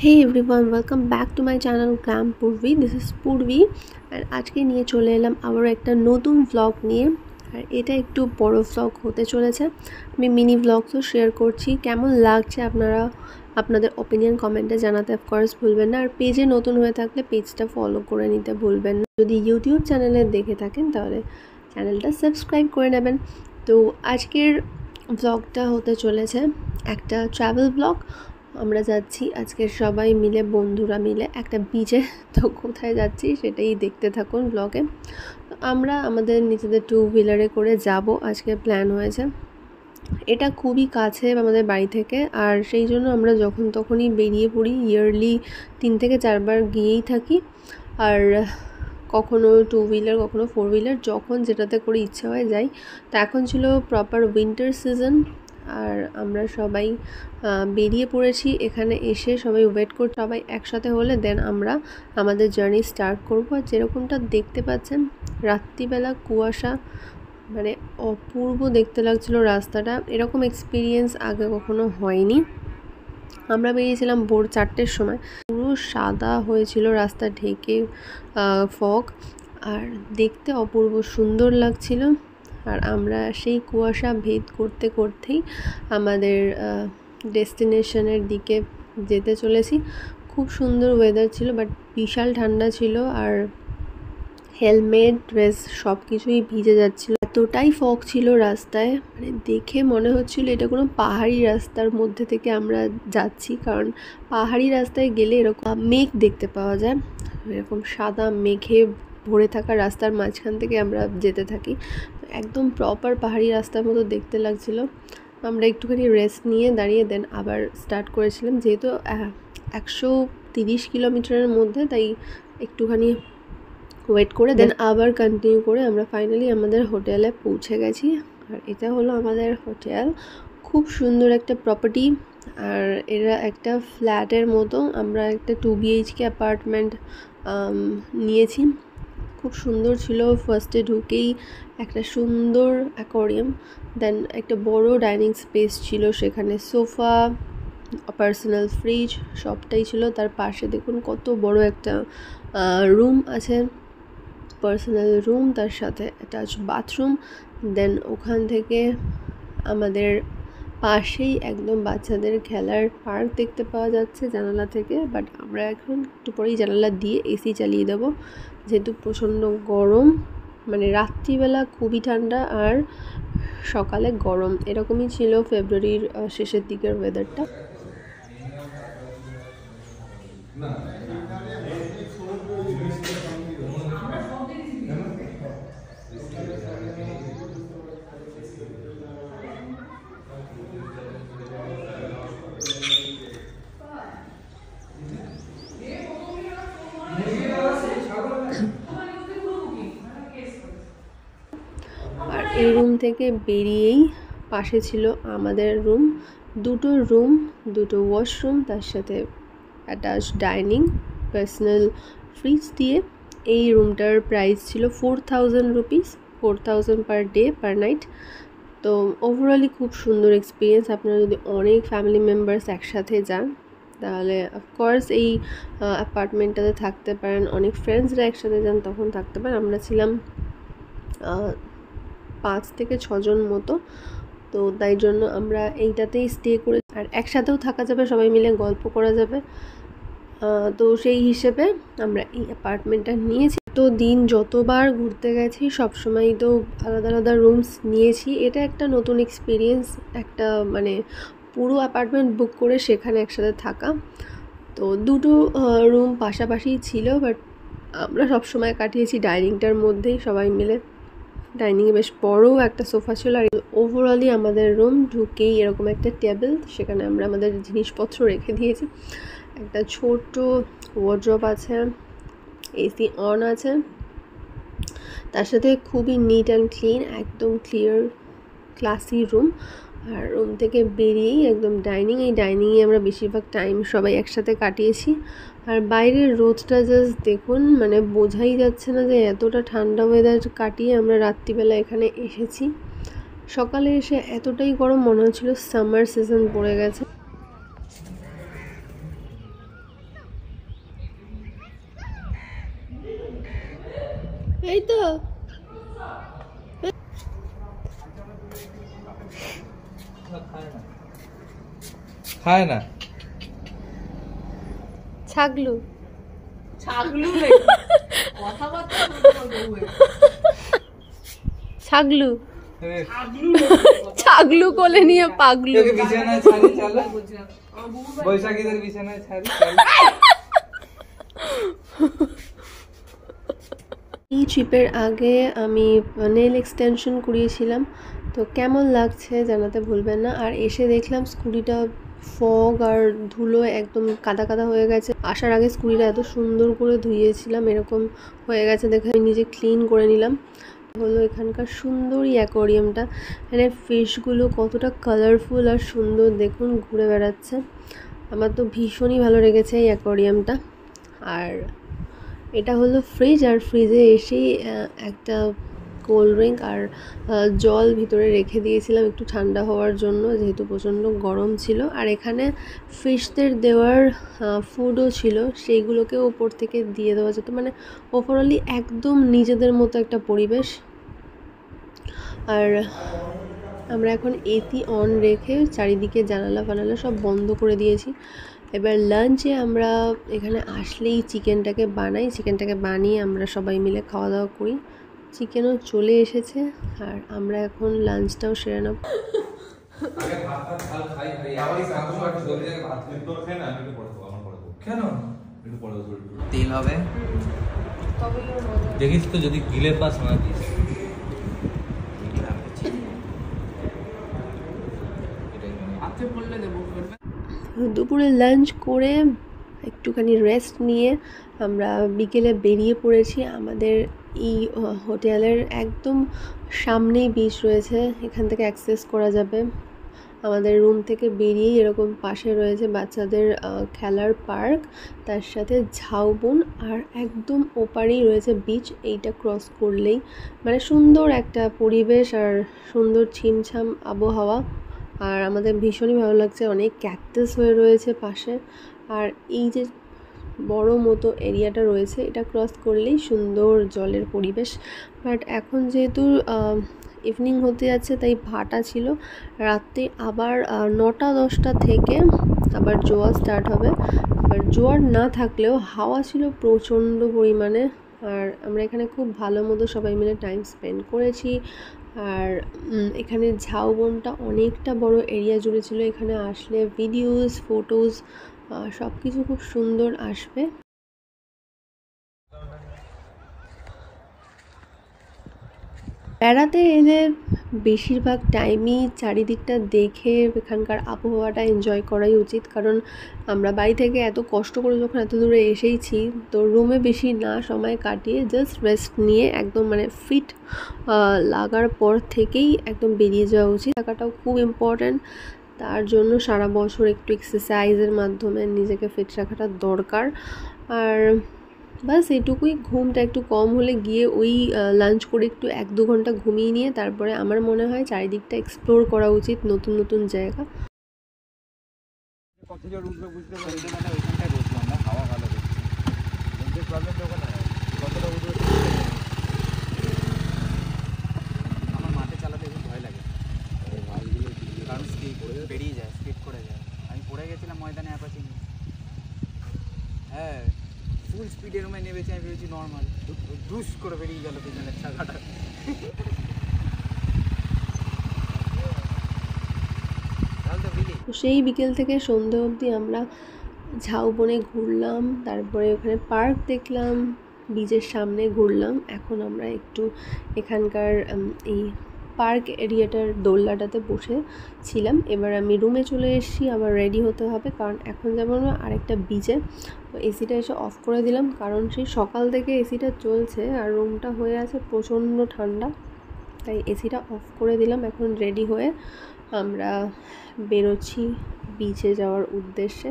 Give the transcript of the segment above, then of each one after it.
Hey everyone, welcome back to my channel Glam Purvi. This is Purvi and আজকে নিয়ে চলে এলাম আবার একটা নতুন ব্লগ নিয়ে। আর এটা একটু বড় ব্লগ হতে চলেছে। আমি মিনি ব্লগসও শেয়ার করছি। কেমন লাগছে আপনারা আপনাদের অপিনিয়ন কমেন্টে জানাতে অফকোর্স ভুলবেন না। আর পেজে নতুন হয়ে থাকলে পেজটা ফলো করে নিতে ভুলবেন না। যদি ইউটিউব চ্যানেলে দেখে থাকেন তাহলে চ্যানেলটা সাবস্ক্রাইব করে নেবেন। তো আজকের ব্লগটা হতে চলেছে একটা ট্রাভেল ব্লগ। আমরা যাচ্ছি আজকে সবাই মিলে, বন্ধুরা মিলে একটা বিচে। তো কোথায় যাচ্ছি সেটাই দেখতে থাকুন ব্লগে। আমরা আমাদের নিজেদের টু হুইলারে করে যাব, আজকে প্ল্যান হয়েছে। এটা খুবই কাছে আমাদের বাড়ি থেকে, আর সেই জন্য আমরা যখন তখনই বেরিয়ে পড়ি। ইয়ারলি 3 থেকে 4 বার গিয়েই থাকি। আর কখনো টু হুইলার, কখনো ফোর হুইলার, যখন যেটাতে করে ইচ্ছা হয় যাই। তো এখন ছিল প্রপার উইন্টার সিজন, আর আমরা সবাই বেরিয়ে পড়েছি। এখানে এসে সবাই ওয়েট করতে, সবাই একসাথে হলে দেন আমরা আমাদের জার্নি স্টার্ট করবো। আর যেরকমটা দেখতে পাচ্ছেন রাত্রিবেলা কুয়াশা, মানে অপূর্ব দেখতে লাগছিল রাস্তাটা। এরকম এক্সপিরিয়েন্স আগে কখনো হয়নি। আমরা বেরিয়েছিলাম ভোর 4টের সময়। পুরো সাদা হয়েছিল রাস্তা ঢেকে, ফগ, আর দেখতে অপূর্ব সুন্দর লাগছিল। আর আমরা সেই কুয়াশা ভেদ করতে করতেই আমাদের ডেস্টিনেশনের দিকে যেতে চলেছি। খুব সুন্দর ওয়েদার ছিল, বাট বিশাল ঠান্ডা ছিল। আর হেলমেট, ড্রেস সব কিছুই ভিজে যাচ্ছিল। এতটাই ফগ ছিল রাস্তায়, মানে দেখে মনে হচ্ছিল এটা কোনো পাহাড়ি রাস্তার মধ্যে থেকে আমরা যাচ্ছি। কারণ পাহাড়ি রাস্তায় গেলে এরকম মেঘ দেখতে পাওয়া যায়, এরকম সাদা মেঘে ভরে থাকা রাস্তার মাঝখান থেকে আমরা যেতে থাকি। একদম প্রপার পাহাড়ি রাস্তার মতো দেখতে লাগছিল। আমরা একটুখানি রেস্ট নিয়ে দাঁড়িয়ে দেন আবার স্টার্ট করেছিলাম। যেহেতু 130 কিলোমিটারের মধ্যে, তাই একটুখানি ওয়েট করে দেন আবার কন্টিনিউ করে আমরা ফাইনালি আমাদের হোটেলে পৌঁছে গেছি। আর এটা হলো আমাদের হোটেল। খুব সুন্দর একটা প্রপার্টি, আর এরা একটা ফ্ল্যাটের মতো। আমরা একটা 2 BHK অ্যাপার্টমেন্ট নিয়েছি। খুব সুন্দর ছিল। ফার্স্টে ঢুকেই একটা সুন্দর অ্যাকোয়ারিয়াম, দেন একটা বড় ডাইনিং স্পেস ছিল, সেখানে সোফা, পার্সোনাল ফ্রিজ সবটাই ছিল। তার পাশে দেখুন কত বড় একটা রুম আছে, পার্সোনাল রুম, তার সাথে অ্যাটাচ বাথরুম। দেন ওখান থেকে আমাদের পাশেই একদম বাচ্চাদের খেলার পার্ক দেখতে পাওয়া যাচ্ছে জানালা থেকে। বাট আমরা এখন একটু পরেই জানালা দিয়ে এসি চালিয়ে দেবো, যেহেতু প্রচণ্ড গরম। মানে রাত্রিবেলা খুবই ঠান্ডা আর সকালে গরম, এরকমই ছিল ফেব্রুয়ারির শেষের দিকের ওয়েদারটা। আর এই রুম থেকে বেরিয়েই পাশে ছিল আমাদের রুম। দুটো রুম, দুটো ওয়াশরুম, তার সাথে অ্যাটাচ ডাইনিং, পার্সোনাল ফ্রিজ দিয়ে। এই রুমটার প্রাইস ছিল 4000 rupees, 4000 per day per night. তো ওভারঅলি খুব সুন্দর এক্সপিরিয়েন্স। আপনারা যদি অনেক ফ্যামিলি মেম্বার্স একসাথে যান তাহলে অফকোর্স এই অ্যাপার্টমেন্টটাতে থাকতে পারেন। অনেক ফ্রেন্ডসরা একসাথে যান তখন থাকতে পারেন। আমরা ছিলাম 5 থেকে 6 জন মতো, তো তাই জন্য আমরা এইটাতেই স্টে করে, আর একসাথেও থাকা যাবে, সবাই মিলে গল্প করা যাবে। তো সেই হিসেবে আমরা এই অ্যাপার্টমেন্টটা নিয়েছি। তো দিন যতবার ঘুরতে গেছি সবসময় তো আলাদা আলাদা রুমস নিয়েছি। এটা একটা নতুন এক্সপিরিয়েন্স, একটা মানে পুরো অ্যাপার্টমেন্ট বুক করে সেখানে একসাথে থাকা। তো দুটো রুম পাশাপাশি ছিল, বাট আমরা সবসময় কাটিয়েছি ডাইনিংটার মধ্যেই সবাই মিলে। ডাইনিংয়ে বেশ বড় একটা সোফা ছিল। আর ওভারঅলি আমাদের রুম ঢুকেই এরকম একটা টেবিল, সেখানে আমরা আমাদের জিনিসপত্র রেখে দিয়েছি। একটা ছোট ওয়ার্ড্রপ আছে, এসি অন আছে, তার সাথে খুবই নিট অ্যান্ড ক্লিন, একদম ক্লিয়ার ক্লাসি রুম। আর রুম থেকে বেরিয়েই একদম ডাইনিং। এই ডাইনিংয়ে আমরা বেশিরভাগ টাইম সবাই একসাথে কাটিয়েছি। আর বাইরের রোদটা জাস্ট দেখুন, মানে বোঝাই যাচ্ছে না যে এতটা ঠান্ডা ওয়েদার কাটিয়ে আমরা রাত্রিবেলা এখানে এসেছি। সকালে এসে এতটাই গরম মনে হচ্ছিল সামার সিজন পড়ে গেছে। এই তো খায় না ছাগলু ছাগলু কথাবার্তা ছাগলু ছাগলু কোলে নিয়ে পাগলু বিছানায় ছাড়ি চলো বৈশাখীদের বিছানায় ছাড়ি এই ট্রিপের আগে আমি নেল এক্সটেনশন করিয়েছিলাম, তো কেমন লাগছে জানাতে ভুলবেন না। আর এসে দেখলাম স্কুটিটা ফগ আর ধুলো একদম কাদা কাদা হয়ে গেছে। আসার আগে স্কুটিটা এত সুন্দর করে ধুইয়েছিলাম, এরকম হয়ে গেছে দেখে আমি নিজে ক্লিন করে নিলাম। হলো এখানকার সুন্দর এই অ্যাকোয়ারিয়ামটা, এখানে ফিশগুলো কতটা কালারফুল আর সুন্দর দেখুন ঘুরে বেড়াচ্ছে। আমার তো ভীষণই ভালো লেগেছে এই অ্যাকোয়ারিয়ামটা। আর এটা হলো ফ্রিজ, আর ফ্রিজে এসেই একটা কোল্ড ড্রিঙ্ক আর জল ভিতরে রেখে দিয়েছিলাম একটু ঠান্ডা হওয়ার জন্য, যেহেতু প্রচণ্ড গরম ছিল। আর এখানে ফিশদের দেওয়ার ফুডও ছিল, সেইগুলোকে ওপর থেকে দিয়ে দেওয়া যেত। মানে ওভারঅলি একদম নিজেদের মতো একটা পরিবেশ। আর আমরা এখন এসি অন রেখে চারিদিকে জানালা ফানালা সব বন্ধ করে দিয়েছি। এবার লাঞ্চে আমরা এখানে আসলেই চিকেনটাকে বানিয়ে আমরা সবাই মিলে খাওয়া দাওয়া করি। চিকেনও চলে এসেছে আর আমরা এখন লাঞ্চটাও সেরে নেব। তেল হবে দেখিস তো, যদি গিলে পাস না দিস। দুপুরে লাঞ্চ করে একটুখানি রেস্ট নিয়ে আমরা বিকেলে বেরিয়ে পড়েছি। আমাদের এই হোটেলের একদম সামনেই বিচ রয়েছে, এখান থেকে অ্যাক্সেস করা যাবে। আমাদের রুম থেকে বেরিয়েই এরকম পাশে রয়েছে বাচ্চাদের খেলার পার্ক, তার সাথে ঝাউবন, আর একদম ওপারেই রয়েছে বিচ। এইটা ক্রস করলেই মানে সুন্দর একটা পরিবেশ আর সুন্দর ছিমছাম আবহাওয়া। আর আমাদের ভীষণই ভালো লাগছে, অনেক ক্যাকটাস হয়ে রয়েছে পাশে। আর এই যে বড় মতো এরিয়াটা রয়েছে, এটা ক্রস করলেই সুন্দর জলের পরিবেশ। বাট এখন যেহেতু ইভিনিং হতে যাচ্ছে তাই ভাটা ছিল। রাত্রে আবার 9টা-10টা থেকে আবার জোয়ার স্টার্ট হবে। আর জোয়ার না থাকলেও হাওয়া ছিল প্রচণ্ড পরিমাণে। আর আমরা এখানে খুব ভালো মতো সবাই মিলে টাইম স্পেন্ড করেছি। আর এখানে ঝাউবনটা অনেকটা বড় এরিয়া জুড়ে ছিল, এখানে আসলে ভিডিওস ফটোজ সব কিছু খুব সুন্দর আসবে। বেড়াতে এলে বেশিরভাগ টাইমই চারিদিকটা দেখে এখানকার আবহাওয়াটা এনজয় করাই উচিত। কারণ আমরা বাড়ি থেকে এত কষ্ট করে যখন এত দূরে এসেইছি, তো রুমে বেশি না সময় কাটিয়ে জাস্ট রেস্ট নিয়ে একদম মানে ফিট লাগার পর থেকেই একদম বেরিয়ে যাওয়া উচিত। থাকাটাও খুব ইম্পর্ট্যান্ট, তার জন্য সারা বছর একটু এক্সারসাইজের মাধ্যমে নিজেকে ফিট রাখাটা দরকার। আর বাস এটুকুই। ঘুমটা একটু কম হলে গিয়ে ওই লাঞ্চ করে একটু 1-2 ঘন্টা ঘুমিয়ে নিয়ে তারপরে আমার মনে হয় চারিদিকটা এক্সপ্লোর করা উচিত, নতুন নতুন জায়গা। আমার মাঠে চালাতে খুব ভয় লাগে, কারণ বেরিয়ে যায়, স্পিড করে যায়। আমি পড়ে গেছিলাম ময়দানে অ্যাপাচি নিয়ে, হ্যাঁ ফুল স্পিডের রুমে নেমেছি। আমি ভেবেছি নর্মাল, দুস করে বেরিয়ে গেল পিছনের চাকাটা। তো সেই বিকেল থেকে সন্ধে অবধি আমরা ঝাউবনে ঘুরলাম, তারপরে ওখানে পার্ক দেখলাম, বিচের সামনে ঘুরলাম। এখন আমরা একটু এখানকার এই পার্ক এরিয়াটার দোলনাটাতে বসেছিলাম। এবার আমি রুমে চলে এসেছি, আবার রেডি হতে হবে, কারণ এখন যেমন আরেকটা বিচে। তো এসিটা এসে অফ করে দিলাম, কারণ সেই সকাল থেকে এসিটা চলছে আর রুমটা হয়ে আছে প্রচণ্ড ঠান্ডা, তাই এসিটা অফ করে দিলাম। এখন রেডি হয়ে আমরা বেরোচ্ছি বিচে যাওয়ার উদ্দেশ্যে।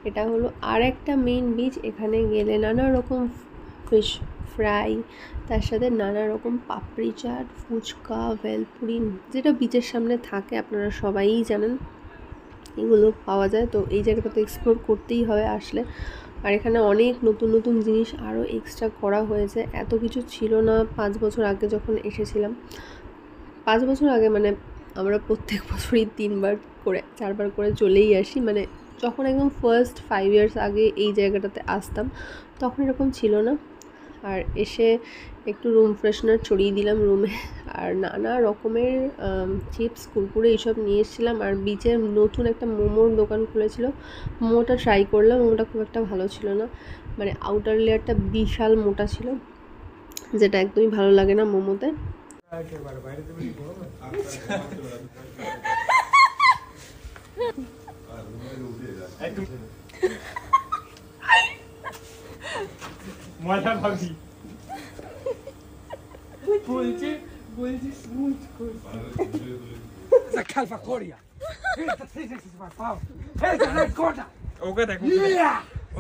এটা হলো আর একটা মেইন বিচ, এখানে গেলে নানা রকম ফিশ ফ্রাই, তার সাথে নানা রকম পাপড়ি চাট, ফুচকা, ভেলপুরি, যেটা বিচের সামনে থাকে আপনারা সবাই জানেন, এগুলো পাওয়া যায়। তো এই জায়গাটা তো এক্সপ্লোর করতেই হবে আসলে। আর এখানে অনেক নতুন নতুন জিনিস আরও এক্সট্রা করা হয়েছে, এত কিছু ছিল না 5 বছর আগে যখন এসেছিলাম। 5 বছর আগে মানে আমরা প্রত্যেক বছরই 3বার করে 4বার করে চলেই আসি, মানে যখন একদম ফার্স্ট 5 ইয়ার্স আগে এই জায়গাটাতে আসতাম তখন এরকম ছিল না। আর এসে একটু রুম ফ্রেশনার ছড়িয়ে দিলাম রুমে, আর নানা রকমের চিপস কুরকুরে এইসব নিয়ে এসেছিলাম। আর বিচের নতুন একটা মোমোর দোকান খুলেছিল, মোমোটা ট্রাই করলাম, মোমোটা খুব একটা ভালো ছিল না, মানে আউটার লেয়ারটা বিশাল মোটা ছিল, যেটা একদমই ভালো লাগে না মোমোতে। মজা ভাবি বলছি স্মুথ কর esa calva coria esta triste se va pau esta red corta ওকে দেখো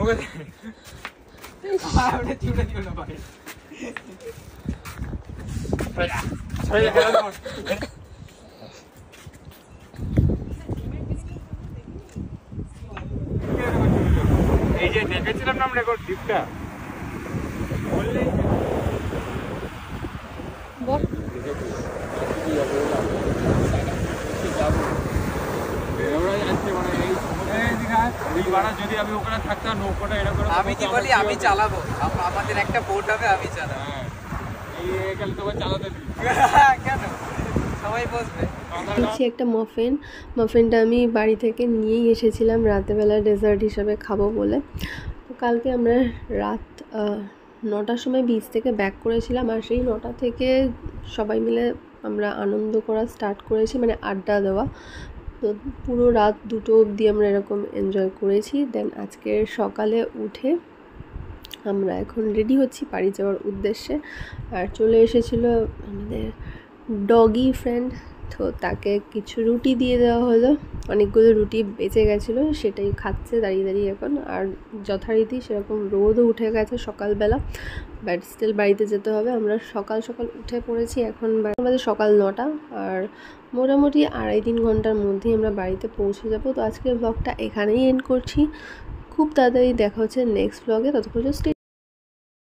ওকে আরে টিউটা দিও না ভাই এই যে দেখেছিলাম না আমরা রেকর্ড ডিপটা বললেই বল যদি আমি ওখানে থাকতাম নৌকোটা এরকম আমি কি বলি, আমি চালাবো, আমাদের একটা বোট হবে, আমি চালাবো। এই গেলে তোকে চালাতে দিই কেন, সবাই বসবে। দেখছি একটা মাফিনটা আমি বাড়ি থেকে নিয়েই এসেছিলাম রাতেবেলা ডেজার্ট হিসাবে খাবো বলে। তো কালকে আমরা রাত 9টার সময় বিচ থেকে ব্যাক করেছিলাম, আর সেই 9টা থেকে সবাই মিলে আমরা আনন্দ করা স্টার্ট করেছি, মানে আড্ডা দেওয়া। তো পুরো রাত 2টো অবধি আমরা এরকম এনজয় করেছি। দেন আজকে সকালে উঠে আমরা এখন রেডি হচ্ছি বাড়ি যাওয়ার উদ্দেশ্যে। আর চলে এসেছিলো আমাদের ডগি ফ্রেন্ড, তো তাকে কিছু রুটি দিয়ে দেওয়া হলো, অনেকগুলো রুটি বেঁচে গেছিলো, সেটাই খাচ্ছে দাঁড়িয়ে দাঁড়িয়ে এখন। আর যথারীতি সেরকম রোদও উঠে গেছে সকালবেলা, বাট স্টিল বাড়িতে যেতে হবে। আমরা সকাল সকাল উঠে পড়েছি, এখন আমাদের সকাল 9টা, আর মোটামুটি 2.5-3 ঘন্টার মধ্যেই আমরা বাড়িতে পৌঁছে যাব। তো আজকের ব্লগটা এখানেই এন্ড করছি, খুব তাড়াতাড়ি দেখা হচ্ছে নেক্সট ব্লগে, ততক্ষণ স্টে